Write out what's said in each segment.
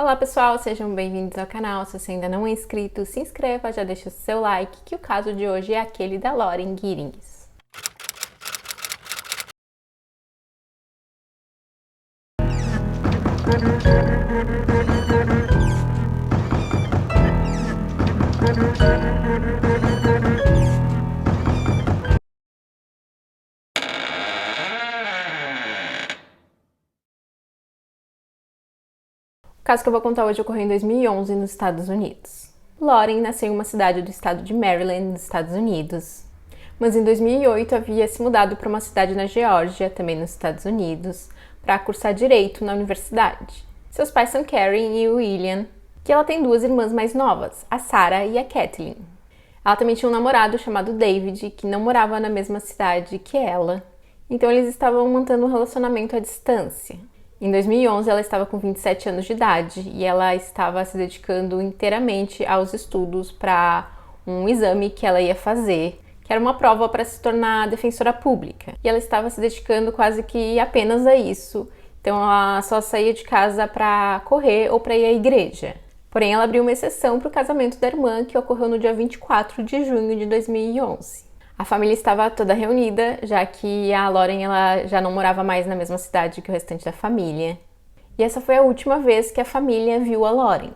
Olá pessoal, sejam bem-vindos ao canal. Se você ainda não é inscrito, se inscreva, já deixa o seu like, que o caso de hoje é aquele da Lauren Giddings. O caso que eu vou contar hoje ocorreu em 2011 nos Estados Unidos. Lauren nasceu em uma cidade do estado de Maryland, nos Estados Unidos. Mas em 2008 havia se mudado para uma cidade na Geórgia, também nos Estados Unidos, para cursar Direito na universidade. Seus pais são Karen e William, e ela tem duas irmãs mais novas, a Sarah e a Kathleen. Ela também tinha um namorado chamado David, que não morava na mesma cidade que ela. Então eles estavam mantendo um relacionamento à distância. Em 2011 ela estava com 27 anos de idade e ela estava se dedicando inteiramente aos estudos para um exame que ela ia fazer, que era uma prova para se tornar defensora pública. E ela estava se dedicando quase que apenas a isso. Então ela só saía de casa para correr ou para ir à igreja. Porém, ela abriu uma exceção para o casamento da irmã, que ocorreu no dia 24 de junho de 2011. A família estava toda reunida, já que a Lauren ela já não morava mais na mesma cidade que o restante da família. E essa foi a última vez que a família viu a Lauren.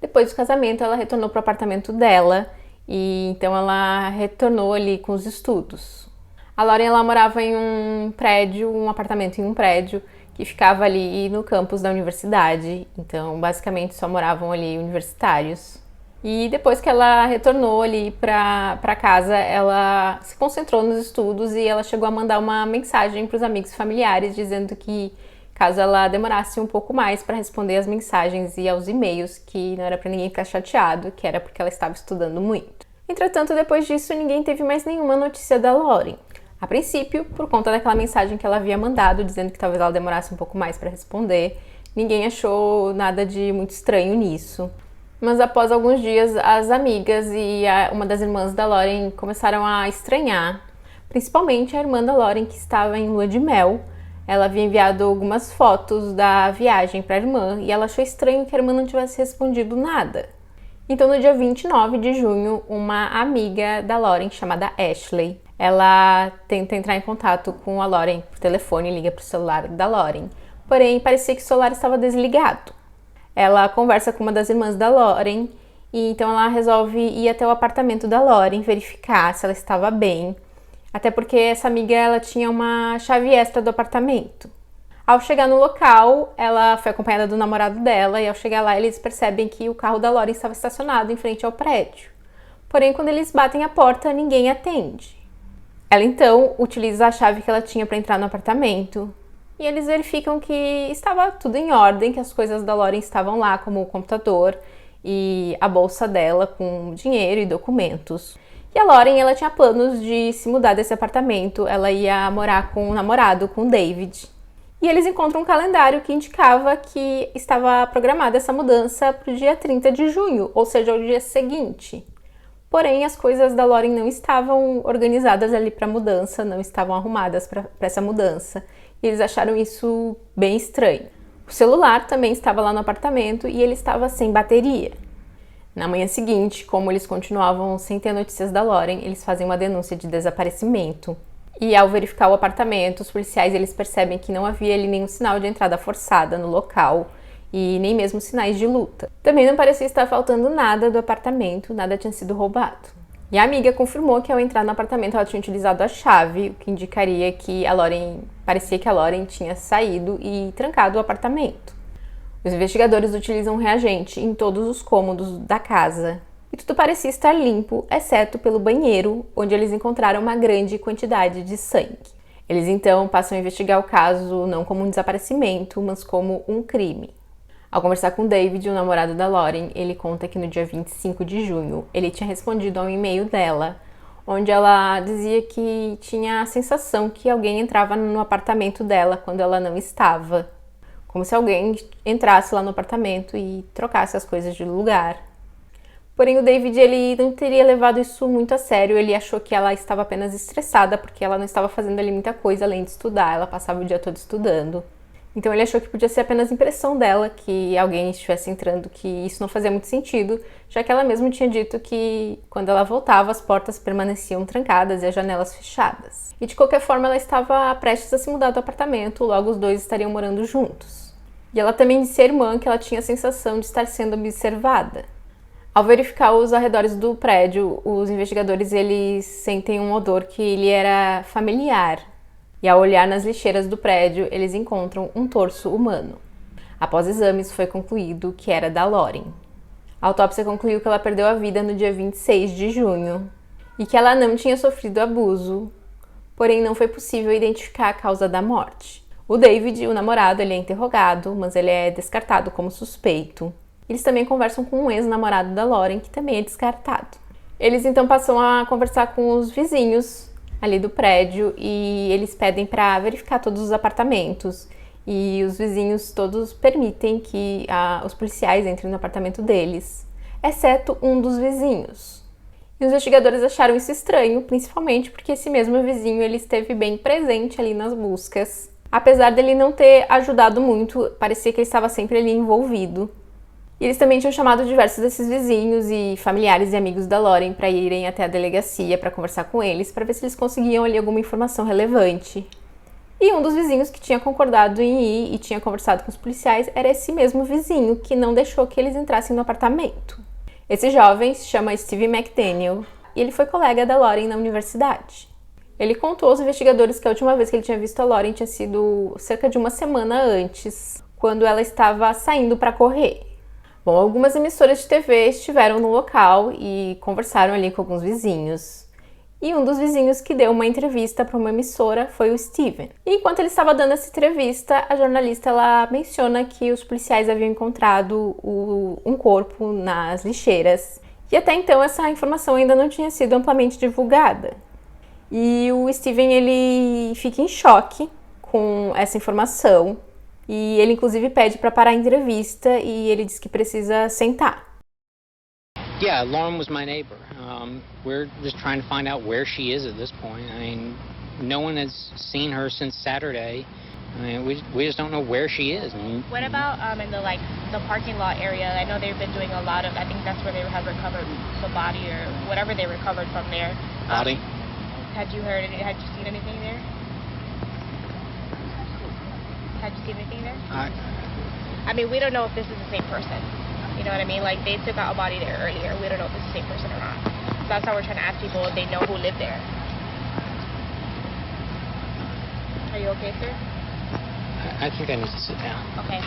Depois do casamento, ela retornou para o apartamento dela, e então ela retornou ali com os estudos. A Lauren ela morava em um apartamento em um prédio, que ficava ali no campus da universidade, então basicamente só moravam ali universitários. E depois que ela retornou ali para casa, ela se concentrou nos estudos e ela chegou a mandar uma mensagem para os amigos e familiares dizendo que caso ela demorasse um pouco mais para responder as mensagens e aos e-mails, que não era para ninguém ficar chateado, que era porque ela estava estudando muito. Entretanto, depois disso, ninguém teve mais nenhuma notícia da Lauren. A princípio, por conta daquela mensagem que ela havia mandado, dizendo que talvez ela demorasse um pouco mais para responder, ninguém achou nada de muito estranho nisso. Mas após alguns dias, as amigas e uma das irmãs da Lauren começaram a estranhar, principalmente a irmã da Lauren, que estava em lua de mel. Ela havia enviado algumas fotos da viagem para a irmã e ela achou estranho que a irmã não tivesse respondido nada. Então, no dia 29 de junho, uma amiga da Lauren, chamada Ashley, ela tenta entrar em contato com a Lauren por telefone e liga para o celular da Lauren. Porém, parecia que o celular estava desligado. Ela conversa com uma das irmãs da Lauren e então ela resolve ir até o apartamento da Lauren, verificar se ela estava bem. Até porque essa amiga ela tinha uma chave extra do apartamento. Ao chegar no local, ela foi acompanhada do namorado dela e ao chegar lá eles percebem que o carro da Lauren estava estacionado em frente ao prédio. Porém, quando eles batem a porta, ninguém atende. Ela então utiliza a chave que ela tinha para entrar no apartamento e eles verificam que estava tudo em ordem, que as coisas da Lauren estavam lá, como o computador e a bolsa dela com dinheiro e documentos. E a Lauren ela tinha planos de se mudar desse apartamento, ela ia morar com o namorado, com o David. E eles encontram um calendário que indicava que estava programada essa mudança para o dia 30 de junho, ou seja, o dia seguinte. Porém, as coisas da Lauren não estavam organizadas ali para a mudança, não estavam arrumadas para essa mudança. E eles acharam isso bem estranho. O celular também estava lá no apartamento e ele estava sem bateria. Na manhã seguinte, como eles continuavam sem ter notícias da Lauren, eles fazem uma denúncia de desaparecimento. E ao verificar o apartamento, os policiais eles percebem que não havia ali nenhum sinal de entrada forçada no local e nem mesmo sinais de luta. Também não parecia estar faltando nada do apartamento, nada tinha sido roubado. E a amiga confirmou que ao entrar no apartamento ela tinha utilizado a chave, o que indicaria que parecia que a Lauren tinha saído e trancado o apartamento. Os investigadores utilizam um reagente em todos os cômodos da casa. E tudo parecia estar limpo, exceto pelo banheiro, onde eles encontraram uma grande quantidade de sangue. Eles então passam a investigar o caso não como um desaparecimento, mas como um crime. Ao conversar com David, o namorado da Lauren, ele conta que no dia 25 de junho ele tinha respondido a um e-mail dela, onde ela dizia que tinha a sensação que alguém entrava no apartamento dela quando ela não estava. Como se alguém entrasse lá no apartamento e trocasse as coisas de lugar. Porém, o David ele não teria levado isso muito a sério, ele achou que ela estava apenas estressada porque ela não estava fazendo ali muita coisa além de estudar, ela passava o dia todo estudando. Então ele achou que podia ser apenas impressão dela, que alguém estivesse entrando, que isso não fazia muito sentido, já que ela mesma tinha dito que quando ela voltava as portas permaneciam trancadas e as janelas fechadas. E de qualquer forma ela estava prestes a se mudar do apartamento, logo os dois estariam morando juntos. E ela também disse à irmã que ela tinha a sensação de estar sendo observada. Ao verificar os arredores do prédio, os investigadores eles sentem um odor que lhe era familiar. E ao olhar nas lixeiras do prédio, eles encontram um torso humano. Após exames, foi concluído que era da Lauren. A autópsia concluiu que ela perdeu a vida no dia 26 de junho e que ela não tinha sofrido abuso, porém não foi possível identificar a causa da morte. O David, o namorado, ele é interrogado, mas ele é descartado como suspeito. Eles também conversam com um ex-namorado da Lauren, que também é descartado. Eles então passam a conversar com os vizinhos ali do prédio e eles pedem para verificar todos os apartamentos e os vizinhos todos permitem que os policiais entrem no apartamento deles, exceto um dos vizinhos. E os investigadores acharam isso estranho, principalmente porque esse mesmo vizinho ele esteve bem presente ali nas buscas. Apesar dele não ter ajudado muito, parecia que ele estava sempre ali envolvido. E eles também tinham chamado diversos desses vizinhos e familiares e amigos da Lauren para irem até a delegacia para conversar com eles, para ver se eles conseguiam ali alguma informação relevante. E um dos vizinhos que tinha concordado em ir e tinha conversado com os policiais era esse mesmo vizinho que não deixou que eles entrassem no apartamento. Esse jovem se chama Steve McDaniel e ele foi colega da Lauren na universidade. Ele contou aos investigadores que a última vez que ele tinha visto a Lauren tinha sido cerca de uma semana antes, quando ela estava saindo para correr. Bom, algumas emissoras de TV estiveram no local e conversaram ali com alguns vizinhos. E um dos vizinhos que deu uma entrevista para uma emissora foi o Steven. E enquanto ele estava dando essa entrevista, a jornalista ela menciona que os policiais haviam encontrado um corpo nas lixeiras. E até então essa informação ainda não tinha sido amplamente divulgada. E o Steven ele fica em choque com essa informação. E ele inclusive pede para parar a entrevista e ele diz que precisa sentar. Yeah, Lauren was my neighbor. We're just trying to find out where she is at this point. I mean, no one has seen her since Saturday. I mean, we just don't know where she is. What about in the parking lot area? I know they've been doing a lot of. I think that's where they have recovered the body or whatever they recovered from there. Body? Had you heard? Had you seen anything there? Had you seen anything there? I mean, we don't know if this is the same person. You know what I mean? Like, they took out a body there earlier. We don't know if it's the same person or not. So that's how we're trying to ask people if they know who lived there. Are you okay, sir? I think I need to sit down. Okay.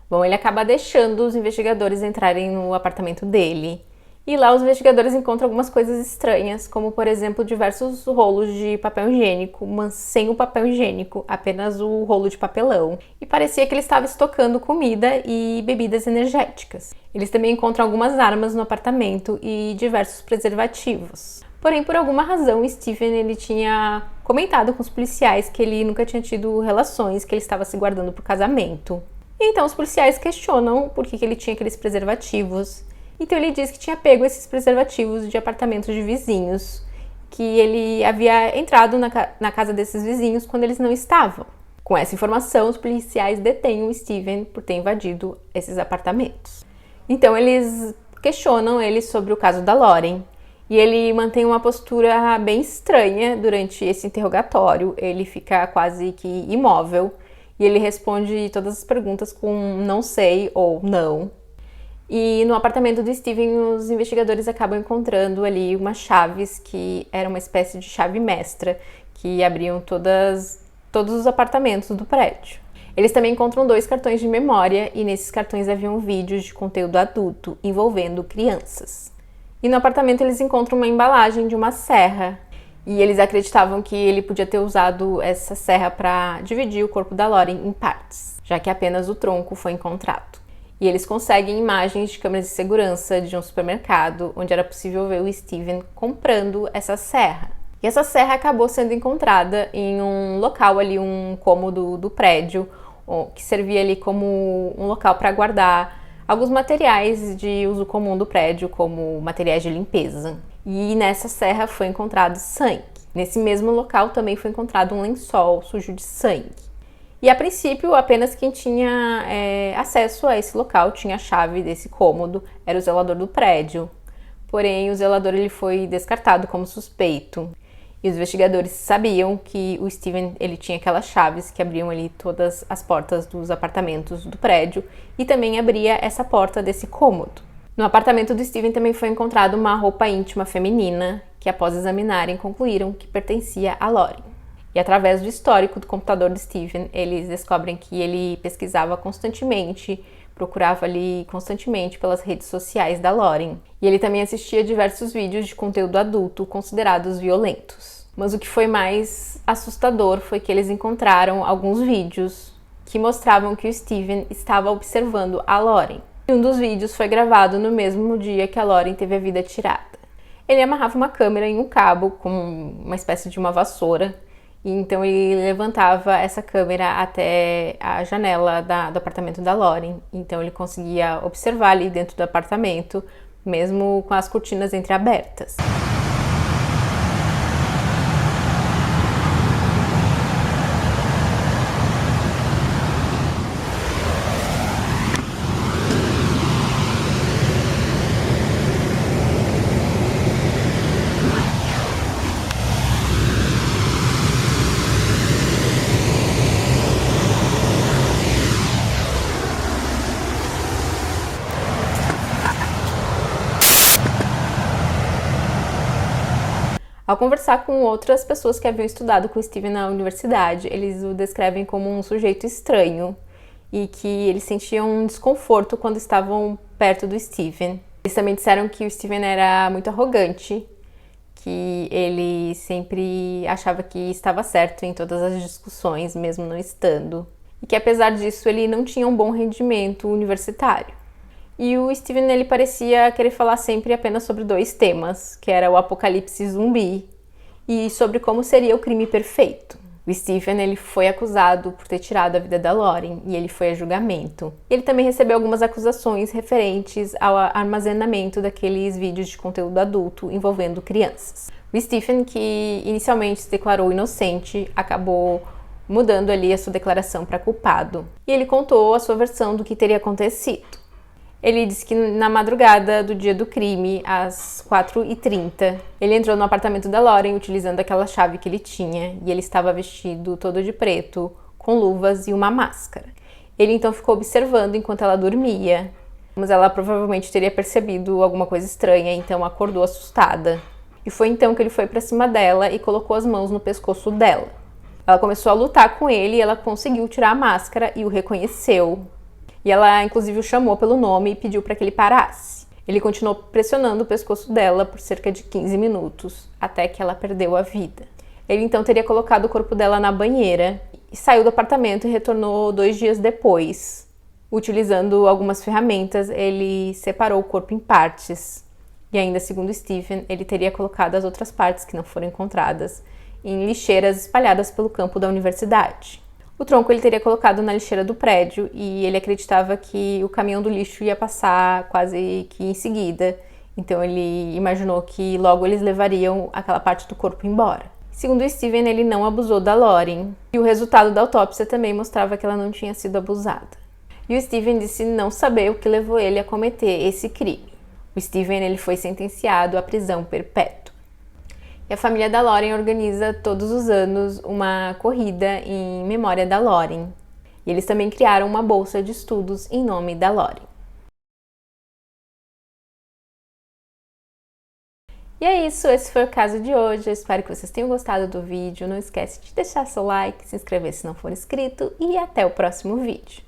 Bom, ele acaba deixando os investigadores entrarem no apartamento dele. E lá os investigadores encontram algumas coisas estranhas, como por exemplo diversos rolos de papel higiênico, mas sem o papel higiênico, apenas o rolo de papelão. E parecia que ele estava estocando comida e bebidas energéticas. Eles também encontram algumas armas no apartamento e diversos preservativos. Porém, por alguma razão, Steven ele tinha comentado com os policiais que ele nunca tinha tido relações, que ele estava se guardando para o casamento. Então os policiais questionam por que ele tinha aqueles preservativos. Então ele diz que tinha pego esses preservativos de apartamentos de vizinhos, que ele havia entrado na casa desses vizinhos quando eles não estavam. Com essa informação, os policiais detêm o Steven por ter invadido esses apartamentos. Então eles questionam ele sobre o caso da Lauren, e ele mantém uma postura bem estranha durante esse interrogatório. Ele fica quase que imóvel, e ele responde todas as perguntas com não sei ou não. E no apartamento do Steven, os investigadores acabam encontrando ali umas chaves que eram uma espécie de chave mestra, que abriam todos os apartamentos do prédio. Eles também encontram 2 cartões de memória e nesses cartões haviam vídeos de conteúdo adulto envolvendo crianças. E no apartamento eles encontram uma embalagem de uma serra e eles acreditavam que ele podia ter usado essa serra para dividir o corpo da Lauren em partes, já que apenas o tronco foi encontrado. E eles conseguem imagens de câmeras de segurança de um supermercado, onde era possível ver o Steven comprando essa serra. E essa serra acabou sendo encontrada em um local ali, um cômodo do prédio, que servia ali como um local para guardar alguns materiais de uso comum do prédio, como materiais de limpeza. E nessa serra foi encontrado sangue. Nesse mesmo local também foi encontrado um lençol sujo de sangue. E a princípio, apenas quem tinha acesso a esse local, tinha a chave desse cômodo, era o zelador do prédio. Porém, o zelador ele foi descartado como suspeito. E os investigadores sabiam que o Steven ele tinha aquelas chaves que abriam ali todas as portas dos apartamentos do prédio e também abria essa porta desse cômodo. No apartamento do Steven também foi encontrada uma roupa íntima feminina que, após examinarem, concluíram que pertencia a Lauren. E através do histórico do computador do Steven, eles descobrem que ele pesquisava constantemente, procurava ali constantemente pelas redes sociais da Lauren. E ele também assistia diversos vídeos de conteúdo adulto considerados violentos. Mas o que foi mais assustador foi que eles encontraram alguns vídeos que mostravam que o Steven estava observando a Lauren. E um dos vídeos foi gravado no mesmo dia que a Lauren teve a vida tirada. Ele amarrava uma câmera em um cabo com uma espécie de uma vassoura. E então ele levantava essa câmera até a janela do apartamento da Lauren. Então ele conseguia observar ali dentro do apartamento, mesmo com as cortinas entreabertas. Ao conversar com outras pessoas que haviam estudado com Steven na universidade, eles o descrevem como um sujeito estranho e que eles sentiam um desconforto quando estavam perto do Steven. Eles também disseram que o Steven era muito arrogante, que ele sempre achava que estava certo em todas as discussões, mesmo não estando, e que apesar disso ele não tinha um bom rendimento universitário. E o Steven ele parecia querer falar sempre apenas sobre dois temas, que era o apocalipse zumbi e sobre como seria o crime perfeito. O Steven ele foi acusado por ter tirado a vida da Lauren e ele foi a julgamento. Ele também recebeu algumas acusações referentes ao armazenamento daqueles vídeos de conteúdo adulto envolvendo crianças. O Steven, que inicialmente se declarou inocente, acabou mudando ali a sua declaração para culpado. E ele contou a sua versão do que teria acontecido. Ele disse que na madrugada do dia do crime, às 4h30, ele entrou no apartamento da Lauren utilizando aquela chave que ele tinha e ele estava vestido todo de preto, com luvas e uma máscara. Ele então ficou observando enquanto ela dormia, mas ela provavelmente teria percebido alguma coisa estranha, então acordou assustada. E foi então que ele foi para cima dela e colocou as mãos no pescoço dela. Ela começou a lutar com ele e ela conseguiu tirar a máscara e o reconheceu. E ela, inclusive, o chamou pelo nome e pediu para que ele parasse. Ele continuou pressionando o pescoço dela por cerca de 15 minutos, até que ela perdeu a vida. Ele, então, teria colocado o corpo dela na banheira e saiu do apartamento e retornou 2 dias depois. Utilizando algumas ferramentas, ele separou o corpo em partes. E ainda, segundo Steven, ele teria colocado as outras partes que não foram encontradas em lixeiras espalhadas pelo campo da universidade. O tronco ele teria colocado na lixeira do prédio e ele acreditava que o caminhão do lixo ia passar quase que em seguida. Então ele imaginou que logo eles levariam aquela parte do corpo embora. Segundo Steven, ele não abusou da Lauren e o resultado da autópsia também mostrava que ela não tinha sido abusada. E o Steven disse não saber o que levou ele a cometer esse crime. O Steven ele foi sentenciado à prisão perpétua. E a família da Lauren organiza todos os anos uma corrida em memória da Lauren. E eles também criaram uma bolsa de estudos em nome da Lauren. E é isso, esse foi o caso de hoje. Eu espero que vocês tenham gostado do vídeo. Não esquece de deixar seu like, se inscrever se não for inscrito e até o próximo vídeo.